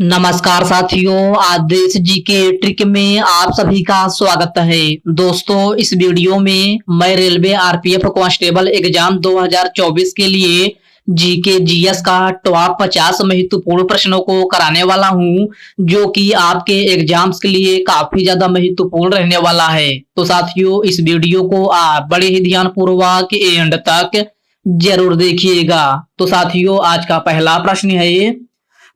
नमस्कार साथियों, आज देश जी के ट्रिक में आप सभी का स्वागत है। दोस्तों, इस वीडियो में मैं रेलवे आरपीएफ कांस्टेबल एग्जाम 2024 के लिए जीके जीएस का टॉप 50 महत्वपूर्ण प्रश्नों को कराने वाला हूं, जो कि आपके एग्जाम्स के लिए काफी ज्यादा महत्वपूर्ण रहने वाला है। तो साथियों, इस वीडियो को आप बड़े ही ध्यानपूर्वक एंड तक जरूर देखिएगा। तो साथियों, आज का पहला प्रश्न है,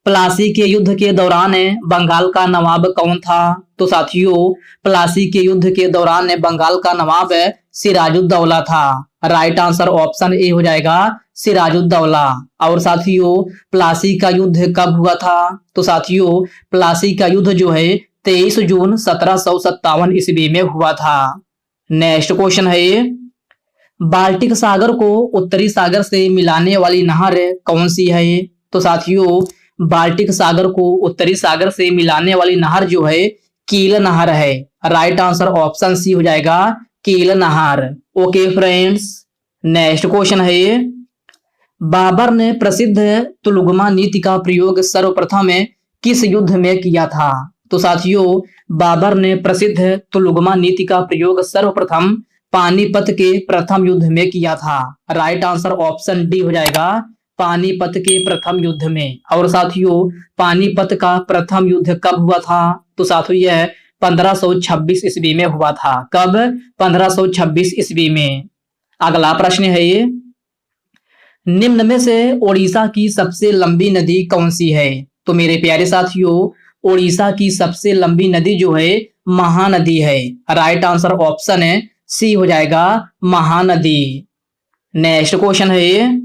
प्लासी के युद्ध के दौरान बंगाल का नवाब कौन था? तो साथियों, प्लासी के युद्ध के दौरान बंगाल का नवाब सिराजुद्दौला था। राइट आंसर ऑप्शन ए हो जाएगा, सिराजुद्दौला। और साथियों, प्लासी का युद्ध कब हुआ था? तो साथियों, प्लासी का युद्ध जो है 23 जून 1757 ईस्वी में हुआ था। नेक्स्ट क्वेश्चन है, बाल्टिक सागर को उत्तरी सागर से मिलाने वाली नहर कौन सी है? तो साथियों, बाल्टिक सागर को उत्तरी सागर से मिलाने वाली नहर जो है कील नहर है। राइट आंसर ऑप्शन सी हो जाएगा, कील नहर। ओके फ्रेंड्स, नेक्स्ट क्वेश्चन है, बाबर ने प्रसिद्ध तुलुगमा नीति का प्रयोग सर्वप्रथम किस युद्ध में किया था? तो साथियों, बाबर ने प्रसिद्ध तुलुगमा नीति का प्रयोग सर्वप्रथम पानीपत के प्रथम युद्ध में किया था। राइट आंसर ऑप्शन डी हो जाएगा, पानीपत के प्रथम युद्ध में। और साथियों, पानीपत का प्रथम युद्ध कब हुआ था? तो साथियों, यह 1526 ईस्वी में हुआ था। कब? 1526 ईस्वी में। अगला प्रश्न है, निम्न में से ओडिशा की सबसे लंबी नदी कौन सी है? तो मेरे प्यारे साथियों, ओडिशा की सबसे लंबी नदी जो है महानदी है। राइट आंसर ऑप्शन है सी हो जाएगा, महानदी। नेक्स्ट क्वेश्चन है,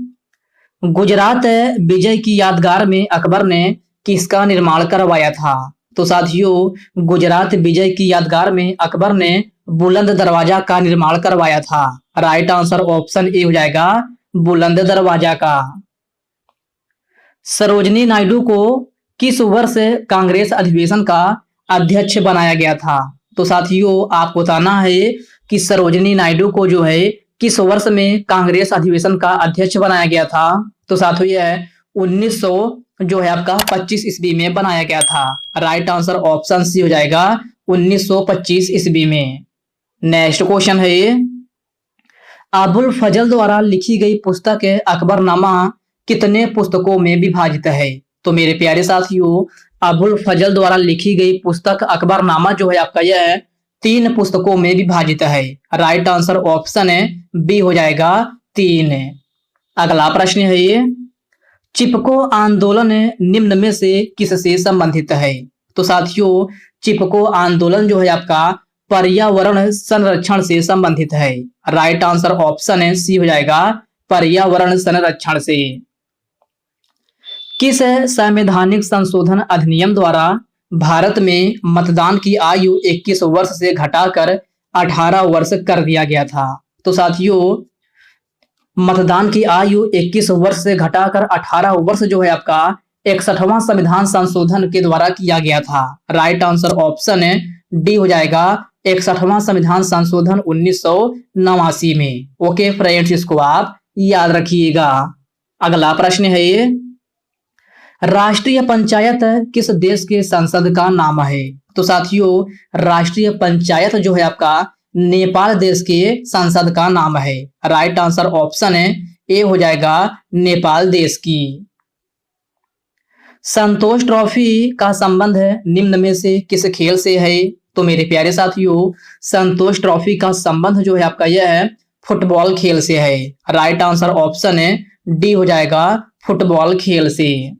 गुजरात विजय की यादगार में अकबर ने किसका निर्माण करवाया था? तो साथियों, गुजरात विजय की यादगार में अकबर ने बुलंद दरवाजा का निर्माण करवाया था। राइट आंसर ऑप्शन ए हो जाएगा, बुलंद दरवाजा का। सरोजनी नायडू को किस वर्ष कांग्रेस अधिवेशन का अध्यक्ष बनाया गया था? तो साथियों, आपको बताना है कि सरोजनी नायडू को जो है किस वर्ष में कांग्रेस अधिवेशन का अध्यक्ष बनाया गया था? तो साथियों, यह 1900 जो है आपका 25 ईस्वी में बनाया गया था। राइट आंसर ऑप्शन सी हो जाएगा, 1925 ईस्वी में। नेक्स्ट क्वेश्चन है, अबुल फजल द्वारा लिखी गई पुस्तक अकबरनामा कितने पुस्तकों में विभाजित है? तो मेरे प्यारे साथियों, अबुल फजल द्वारा लिखी गई पुस्तक अकबरनामा जो है आपका यह 3 पुस्तकों में विभाजित है। राइट आंसर ऑप्शन है बी हो जाएगा, 3। अगला प्रश्न है, ये चिपको आंदोलन निम्न में से किससे संबंधित है? तो साथियों, चिपको आंदोलन जो है आपका पर्यावरण संरक्षण से संबंधित है। राइट आंसर ऑप्शन है सी हो जाएगा, पर्यावरण संरक्षण से। किस संवैधानिक संशोधन अधिनियम द्वारा भारत में मतदान की आयु 21 वर्ष से घटाकर 18 वर्ष कर दिया गया था? तो साथियों, मतदान की आयु 21 वर्ष से घटाकर 18 वर्ष जो है आपका 61वां संविधान संशोधन के द्वारा किया गया था। राइट आंसर ऑप्शन है डी हो जाएगा, 61वां संविधान संशोधन 1989 में। ओके फ्रेंड्स, इसको आप याद रखिएगा। अगला प्रश्न है, ये राष्ट्रीय पंचायत किस देश के संसद का नाम है? तो साथियों, राष्ट्रीय पंचायत जो है आपका नेपाल देश के संसद का नाम है। राइट आंसर ऑप्शन है ए हो जाएगा, नेपाल देश की। संतोष ट्रॉफी का संबंध निम्न में से किस खेल से है? तो मेरे प्यारे साथियों, संतोष ट्रॉफी का संबंध जो है आपका यह है फुटबॉल खेल से है। राइट आंसर ऑप्शन है डी हो जाएगा, फुटबॉल खेल से।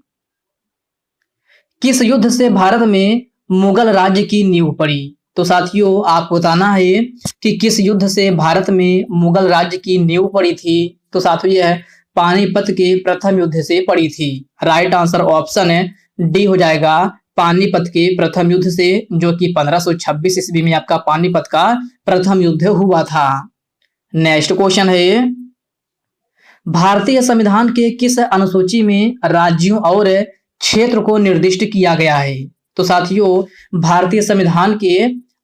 किस युद्ध से भारत में मुगल राज्य की नींव पड़ी? तो साथियों, आपको बताना है कि किस युद्ध से भारत में मुगल राज्य की नींव पड़ी थी? तो साथियों, यह पानीपत के प्रथम युद्ध से पड़ी थी। राइट आंसर ऑप्शन है डी हो जाएगा, पानीपत के प्रथम युद्ध से, जो कि 1526 ईस्वी में आपका पानीपत का प्रथम युद्ध हुआ था। नेक्स्ट क्वेश्चन है, भारतीय संविधान के किस अनुसूची में राज्यों और क्षेत्र को निर्दिष्ट किया गया है? तो साथियों, भारतीय संविधान के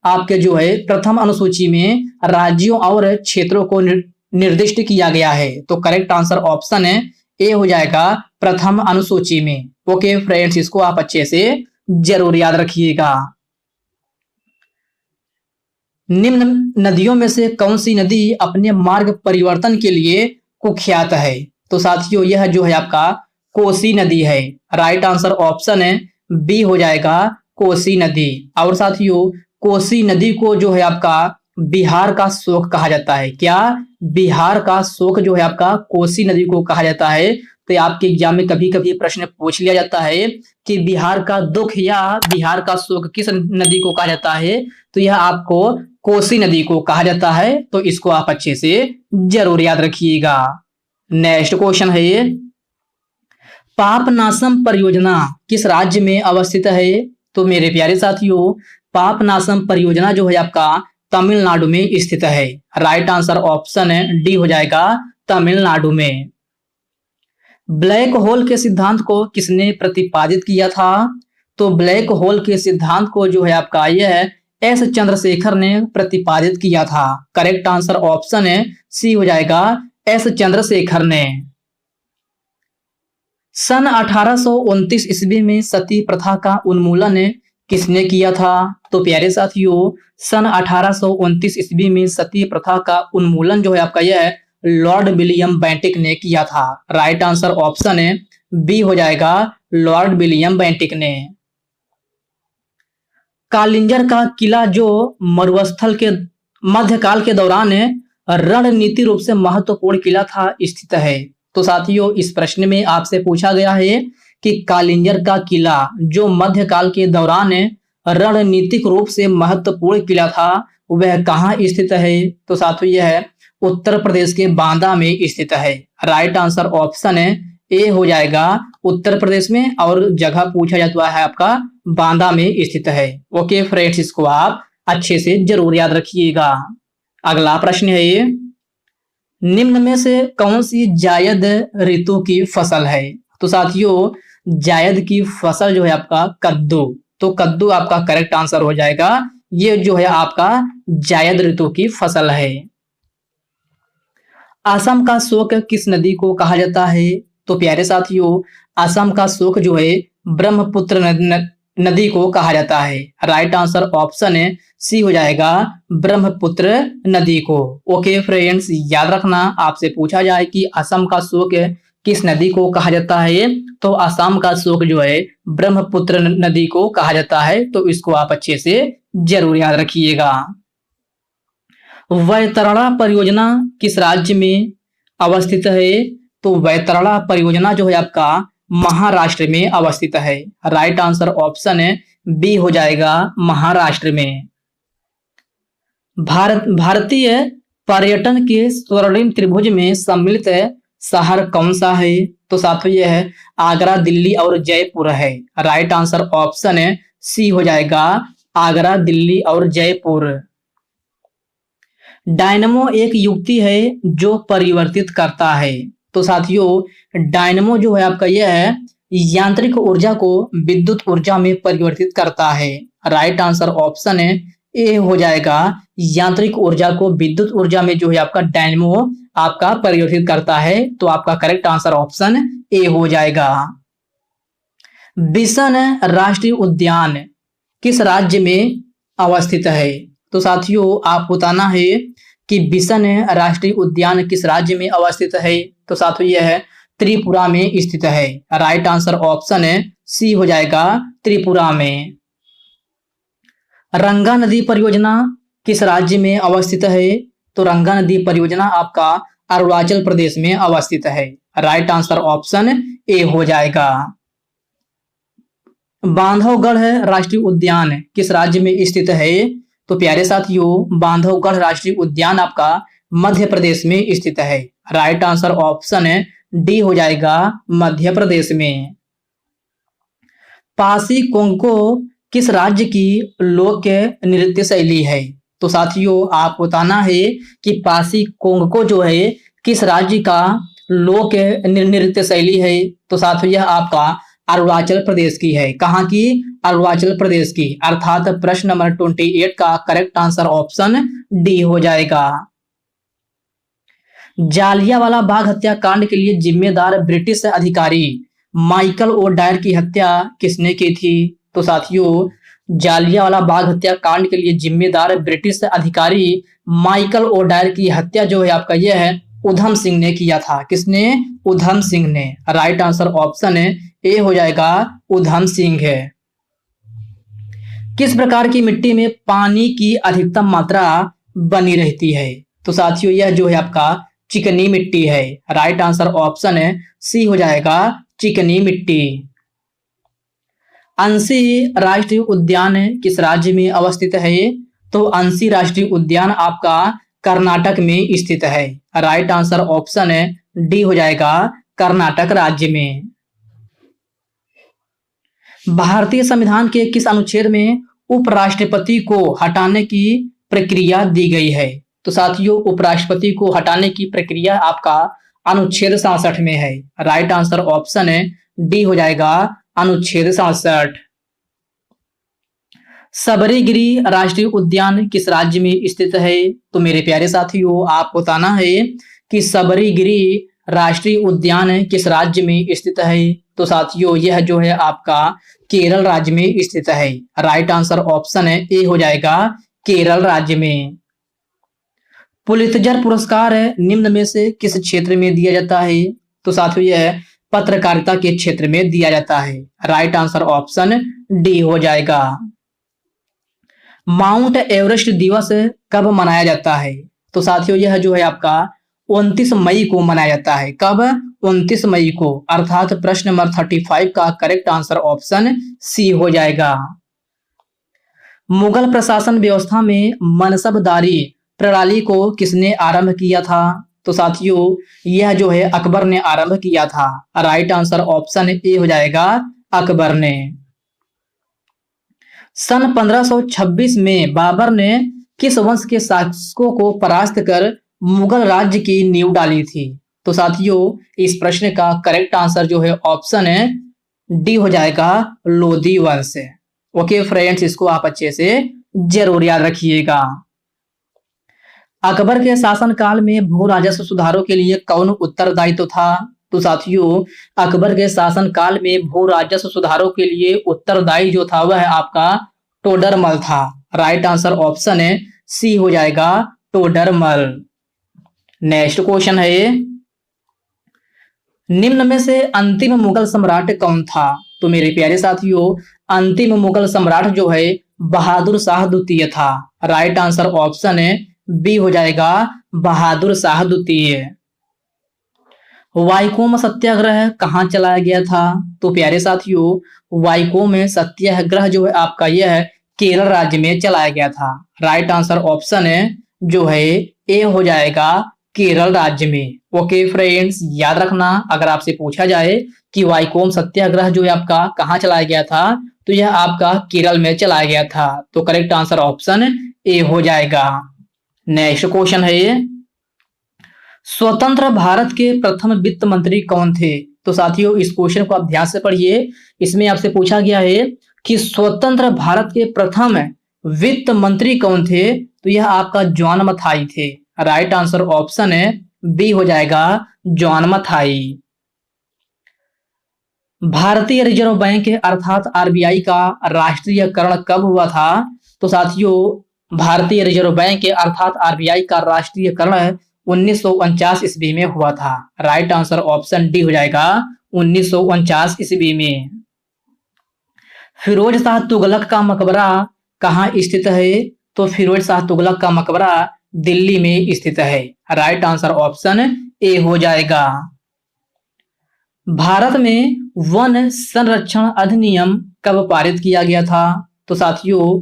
आपके जो है प्रथम अनुसूची में राज्यों और क्षेत्रों को निर्दिष्ट किया गया है। तो करेक्ट आंसर ऑप्शन है ए हो जाएगा प्रथम अनुसूची में। ओके फ्रेंड्स, इसको आप अच्छे से जरूर याद रखिएगा। निम्न नदियों में से कौन सी नदी अपने मार्ग परिवर्तन के लिए कुख्यात है? तो साथियों यह जो है आपका कोसी नदी है। राइट आंसर ऑप्शन है बी हो जाएगा कोसी नदी। और साथियों कोसी नदी को जो है आपका बिहार का शोक कहा जाता है। क्या? बिहार का शोक जो है आपका कोसी नदी को कहा जाता है। तो आपके एग्जाम में कभी कभी प्रश्न पूछ लिया जाता है कि बिहार का दुख या बिहार का शोक किस नदी को कहा जाता है? तो यह आपको कोसी नदी को कहा जाता है। तो इसको आप अच्छे से जरूर याद रखिएगा। नेक्स्ट क्वेश्चन है ये, पापनासम परियोजना किस राज्य में अवस्थित है? तो मेरे प्यारे साथियों पापनासम परियोजना जो है आपका तमिलनाडु में स्थित है। राइट आंसर ऑप्शन है डी हो जाएगा तमिलनाडु में। ब्लैक होल के सिद्धांत को किसने प्रतिपादित किया था? तो ब्लैक होल के सिद्धांत को जो है आपका यह एस चंद्रशेखर ने प्रतिपादित किया था। करेक्ट आंसर ऑप्शन है सी हो जाएगा एस चंद्रशेखर ने। सन 1829 ईस्वी में सती प्रथा का उन्मूलन किसने किया था? तो प्यारे साथियों सन 1829 ईस्वी में सती प्रथा का उन्मूलन जो है आपका यह लॉर्ड विलियम बेंटिक ने किया था। राइट आंसर ऑप्शन है बी हो जाएगा लॉर्ड विलियम बेंटिक ने। कालिंजर का किला जो मरुस्थल के मध्यकाल के दौरान रणनीति रूप से महत्वपूर्ण किला था स्थित है। तो साथियों इस प्रश्न में आपसे पूछा गया है कि कालिंजर का किला जो मध्यकाल के दौरान रणनीतिक रूप से महत्वपूर्ण किला था वह कहाँ स्थित है? तो साथियों यह उत्तर प्रदेश के बांदा में स्थित है। राइट आंसर ऑप्शन है ए हो जाएगा उत्तर प्रदेश में, और जगह पूछा जाता है आपका बांदा में स्थित है। ओके फ्रेंड्स, इसको आप अच्छे से जरूर याद रखिएगा। अगला प्रश्न है ये, निम्न में से कौन सी जायद ऋतु की फसल है? तो साथियों जायद की फसल जो है आपका कद्दू। तो कद्दू आपका करेक्ट आंसर हो जाएगा। ये जो है आपका जायद ऋतु की फसल है। असम का शोक किस नदी को कहा जाता है? तो प्यारे साथियों असम का शोक जो है ब्रह्मपुत्र नदी को कहा जाता है। राइट आंसर ऑप्शन है सी हो जाएगा ब्रह्मपुत्र नदी को। ओके फ्रेंड्स, याद रखना आपसे पूछा जाए कि असम का शोक किस नदी को कहा जाता है, तो असम का शोक जो है ब्रह्मपुत्र नदी को कहा जाता है। तो इसको आप अच्छे से जरूर याद रखिएगा। वैतरणा परियोजना किस राज्य में अवस्थित है? तो वैतरणा परियोजना जो है आपका महाराष्ट्र में अवस्थित है। राइट आंसर ऑप्शन है बी हो जाएगा महाराष्ट्र में। भारतीय पर्यटन के स्वर्णिम त्रिभुज में सम्मिलित शहर कौन सा है? तो साथियों यह है आगरा, दिल्ली और जयपुर है। राइट आंसर ऑप्शन है सी हो जाएगा आगरा, दिल्ली और जयपुर। डायनमो एक युक्ति है जो परिवर्तित करता है। तो साथियों डायनमो जो है आपका यह है यांत्रिक ऊर्जा को विद्युत ऊर्जा में परिवर्तित करता है। राइट आंसर ऑप्शन है ए हो जाएगा यांत्रिक ऊर्जा को विद्युत ऊर्जा में जो है आपका डायनमो आपका परिवर्तित करता है। तो आपका करेक्ट आंसर ऑप्शन ए हो जाएगा। बिशन राष्ट्रीय उद्यान किस राज्य में अवस्थित है? तो साथियों आप बताना है कि बिशन राष्ट्रीय उद्यान किस राज्य में अवस्थित है। तो साथियों यह है त्रिपुरा में स्थित है। राइट आंसर ऑप्शन है सी हो जाएगा त्रिपुरा में। रंगा नदी परियोजना किस राज्य में अवस्थित है? तो रंगा नदी परियोजना आपका अरुणाचल प्रदेश में अवस्थित है। राइट आंसर ऑप्शन ए हो जाएगा। बांधवगढ़ राष्ट्रीय उद्यान किस राज्य में स्थित है? तो प्यारे साथियों बांधवगढ़ राष्ट्रीय उद्यान आपका मध्य प्रदेश में स्थित है। राइट आंसर ऑप्शन है डी हो जाएगा मध्य प्रदेश में। पासी कोंको किस राज्य की लोक नृत्य शैली है? तो साथियों आप बताना है कि पासी कोंको जो है किस राज्य का लोक नृत्य शैली है। तो साथियों यह आपका अरुणाचल प्रदेश की है। कहाँ की? अरुणाचल प्रदेश की। अर्थात प्रश्न नंबर 28 का करेक्ट आंसर ऑप्शन डी हो जाएगा। जालियांवाला बाग हत्याकांड के लिए जिम्मेदार ब्रिटिश अधिकारी माइकल ओ डायर की हत्या किसने की थी? तो साथियों, जालियांवाला बाग हत्याकांड के लिए जिम्मेदार ब्रिटिश अधिकारी माइकल ओ डायर की हत्या जो है आपका यह है उधम सिंह ने किया था। किसने? उधम सिंह ने। राइट आंसर ऑप्शन ए हो जाएगा उधम सिंह है। किस प्रकार की मिट्टी में पानी की अधिकतम मात्रा बनी रहती है? तो साथियों, यह जो है आपका चिकनी मिट्टी है। राइट आंसर ऑप्शन सी हो जाएगा चिकनी मिट्टी। अंशी राष्ट्रीय उद्यान किस राज्य में अवस्थित है? तो अंशी राष्ट्रीय उद्यान आपका कर्नाटक में स्थित है। राइट आंसर ऑप्शन डी हो जाएगा कर्नाटक राज्य में। भारतीय संविधान के किस अनुच्छेद में उपराष्ट्रपति को हटाने की प्रक्रिया दी गई है? तो साथियों, उपराष्ट्रपति को हटाने की प्रक्रिया आपका अनुच्छेद 67 में है। राइट आंसर ऑप्शन डी हो जाएगा अनुच्छेद 67। सबरीगिरी राष्ट्रीय उद्यान किस राज्य में स्थित है? तो मेरे प्यारे साथियों, आपको बताना है कि सबरीगिरी राष्ट्रीय उद्यान किस राज्य में स्थित है? तो साथियों, यह जो है आपका केरल राज्य में स्थित है। राइट आंसर ऑप्शन ए हो जाएगा केरल राज्य में। पुलित्जर पुरस्कार निम्न में से किस क्षेत्र में दिया जाता है? तो साथियों, यह पत्रकारिता के क्षेत्र में दिया जाता है। राइट आंसर ऑप्शन डी हो जाएगा। माउंट एवरेस्ट दिवस कब मनाया जाता है? तो साथियों, यह जो है आपका 29 मई को मनाया जाता है। कब? 29 मई को, अर्थात प्रश्न नंबर 35 का करेक्ट आंसर ऑप्शन सी हो जाएगा। मुगल प्रशासन व्यवस्था में मनसबदारी प्रणाली को किसने आरंभ किया था? तो साथियों, यह जो है अकबर ने आरंभ किया था। राइट आंसर ऑप्शन ए हो जाएगा अकबर ने। सन 1526 में बाबर ने किस वंश के शासकों को परास्त कर मुगल राज्य की नींव डाली थी? तो साथियों, इस प्रश्न का करेक्ट आंसर जो है ऑप्शन डी हो जाएगा लोधी वंश। ओके फ्रेंड्स, इसको आप अच्छे से जरूर याद रखिएगा। अकबर के शासनकाल में भू राजस्व सुधारों के लिए कौन उत्तरदायी तो था? तो साथियों, अकबर के शासनकाल में भू राजस्व सुधारों के लिए उत्तरदायी जो था वह आपका टोडरमल था। राइट आंसर ऑप्शन सी हो जाएगा टोडरमल। नेक्स्ट क्वेश्चन है, निम्न में से अंतिम मुगल सम्राट कौन था? तो मेरे प्यारे साथियों, अंतिम मुगल सम्राट जो है बहादुर शाह द्वितीय था। राइट आंसर ऑप्शन बी हो जाएगा बहादुर शाह द्वितीय। वाइकोम सत्याग्रह कहाँ चलाया गया था? तो प्यारे साथियों, वाइकोम सत्याग्रह जो है आपका यह केरल राज्य में चलाया गया था। राइट आंसर ऑप्शन जो है ए हो जाएगा केरल राज्य में। ओके फ्रेंड्स, याद रखना, अगर आपसे पूछा जाए कि वाइकोम सत्याग्रह जो है आपका कहाँ चलाया गया था, तो यह आपका केरल में चलाया गया था। तो करेक्ट आंसर ऑप्शन ए हो जाएगा। नेक्स्ट क्वेश्चन है ये, स्वतंत्र भारत के प्रथम वित्त मंत्री कौन थे? तो साथियों, इस क्वेश्चन को आप ध्यान से पढ़िए। इसमें आपसे पूछा गया है कि स्वतंत्र भारत के प्रथम वित्त मंत्री कौन थे? तो यह आपका जॉन मथाई थे। राइट आंसर ऑप्शन बी हो जाएगा जॉन मथाई। भारतीय रिजर्व बैंक अर्थात आरबीआई का राष्ट्रीयकरण कब हुआ था? तो साथियों, भारतीय रिजर्व बैंक अर्थात आरबीआई का राष्ट्रीयकरण 1949 ईस्वी में हुआ था। राइट आंसर ऑप्शन डी हो जाएगा 1949 ईस्वी में। फिरोज शाह तुगलक का मकबरा कहाँ स्थित है? तो फिरोज शाह तुगलक का मकबरा दिल्ली में स्थित है। राइट आंसर ऑप्शन ए हो जाएगा। भारत में वन संरक्षण अधिनियम कब पारित किया गया था? तो साथियों,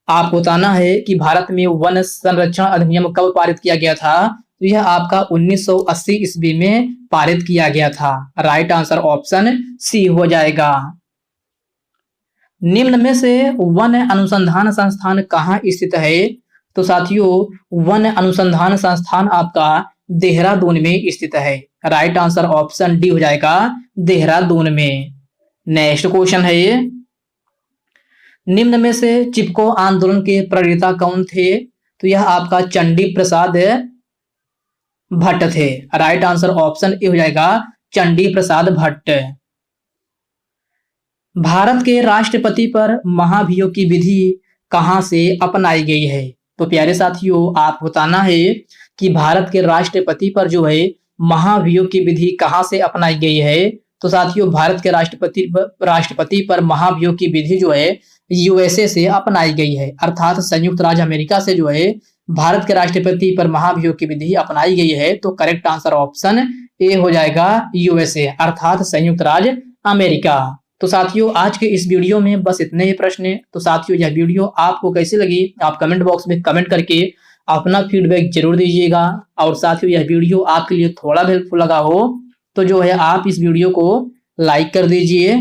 आपको बताना है कि भारत में वन संरक्षण अधिनियम कब पारित किया गया था। तो यह आपका 1980 ईस्वी में पारित किया गया था। राइट आंसर ऑप्शन सी हो जाएगा। निम्न में से वन अनुसंधान संस्थान कहाँ स्थित है? तो साथियों, वन अनुसंधान संस्थान आपका देहरादून में स्थित है। राइट आंसर ऑप्शन डी हो जाएगा देहरादून में। नेक्स्ट क्वेश्चन है ये, निम्न में से चिपको आंदोलन के प्रणेता कौन थे? तो यह आपका चंडी प्रसाद भट्ट थे। राइट आंसर ऑप्शन ए हो जाएगा चंडी प्रसाद भट्ट। भारत के राष्ट्रपति पर महाभियोग की विधि कहां से अपनाई गई है? तो प्यारे साथियों, आप बताना है कि भारत के राष्ट्रपति पर जो है महाभियोग की विधि कहां से अपनाई गई है। तो साथियों, भारत के राष्ट्रपति पर महाभियोग की विधि जो है यूएसए से अपनाई गई है, अर्थात संयुक्त राज्य अमेरिका से जो है भारत के राष्ट्रपति पर महाभियोग की विधि अपनाई गई है। तो करेक्ट आंसर ऑप्शन ए हो जाएगा यूएसए, अर्थात संयुक्त राज्य अमेरिका। तो साथियों, आज के इस वीडियो में बस इतने ही प्रश्न हैं। तो साथियों, यह वीडियो आपको कैसी लगी आप कमेंट बॉक्स में कमेंट करके अपना फीडबैक जरूर दीजिएगा। और साथियों, यह वीडियो आपके लिए थोड़ा भी हेल्पफुल लगा हो तो जो है आप इस वीडियो को लाइक कर दीजिए,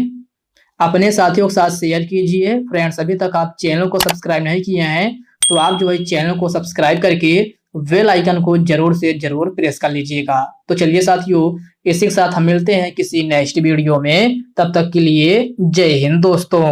अपने साथियों के साथ शेयर कीजिए। फ्रेंड्स, अभी तक आप चैनल को सब्सक्राइब नहीं किए हैं तो आप जो है चैनल को सब्सक्राइब करके बेल आइकन को जरूर से जरूर प्रेस कर लीजिएगा। तो चलिए साथियों, इसी के साथ हम मिलते हैं किसी नेक्स्ट वीडियो में। तब तक के लिए जय हिंद दोस्तों।